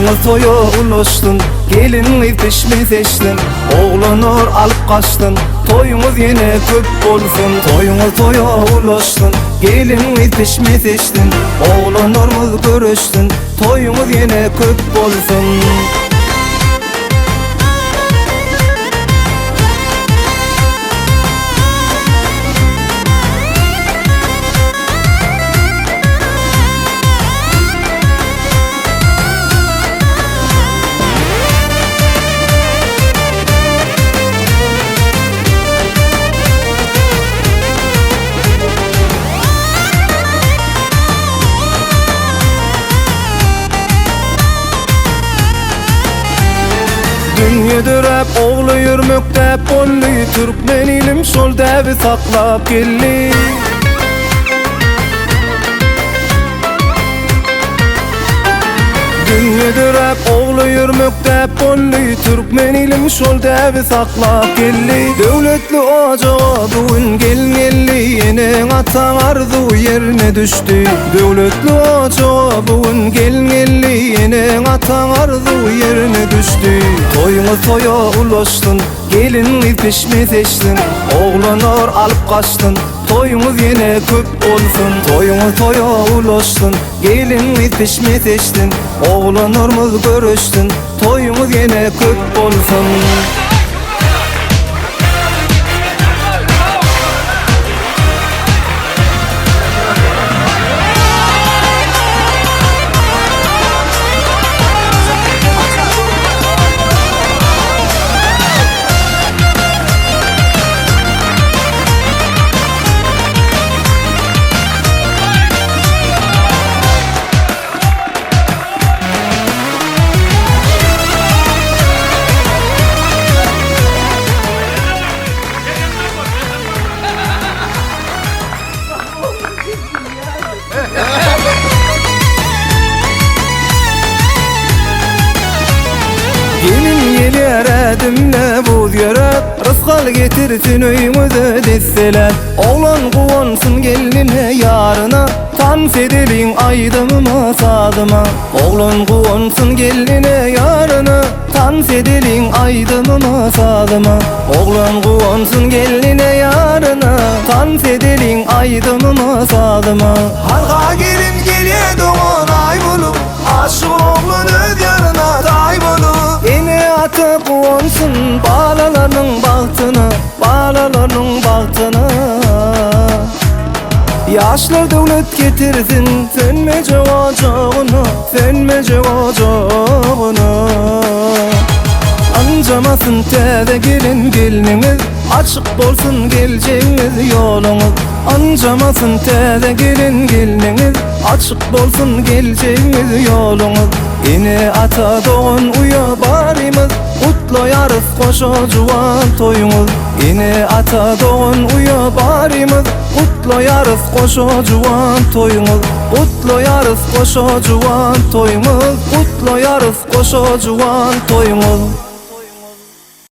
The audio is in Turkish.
Toyuňyz toýa ulaşdyn, geliniňi peşme seçdin. Oglanlar alyp kaçdyn, toyuňyz ýene köp bolsun. Toyuňyz toýa ulaşdyn, geliniňi peşme seçdin. Oglanlarymyz görüşdün, toyuňyz ýene köp bolsun. Dünýede rap ogly ýürmekde bolly, türkmen ilim şol däbi saklap geldi. Dünýede rap ogly ýürmekde bolly, türkmen ilim şol däbi saklap geldi. Döwletli ojaga bugün gelmeli, ýene ataň arzu ýerine düşdi. Döwletli ojaga bugün gelmeli, ýene ataň arzu ýerine düşdi. Toyuňyz toýa ulaşdyn, geliniňi peşme seçdin. Oglanlar alyp kaçdyn, toyuňyz ýene köp bolsun. Toyuňyz toýa ulaşdyn, geliniňi peşme seçdin. Oglanlarymyz görüşdün, toyuňyz ýene köp bolsun. Gelin geler edimle buz ýörep, rızgal getirsin öýümüze desseler. Oglan guwansyn geline ýaryna, tan sedeliň aýdymyma sadyma. Oglan guwansyn geline ýaryna, tan sedeliň aýdymyma sadyma. Oglan guwansyn geline ýaryna, tan sedeliň aýdymyma sadyma. Harga gelin gelýär doňan ay bolup, aşyk oglan öz ýaryna daý bolup. Ata guwansyn balalaryň bagtyna, balalaryň bagtyna. Ýaşlar döwlet getirsin, sönmeje ojagyna, sönmeje ojagyna. Anjamasyn täze gelin geliniňiz, açyk bolsun geljegiňiz ýoluňyz. Anjamasyn täze gelin geliniňiz, açyk bolsun geljegiňiz ýoluňyz. Ine ata doğan uya barymyz, utlaýarys goşa juwan toyuňyz. Ine ata doğan uya barymyz, utlaýarys goşa juwan toyuňyz. Utlaýarys goşa juwan toyuňyz, utlaýarys goşa juwan toyuňyz.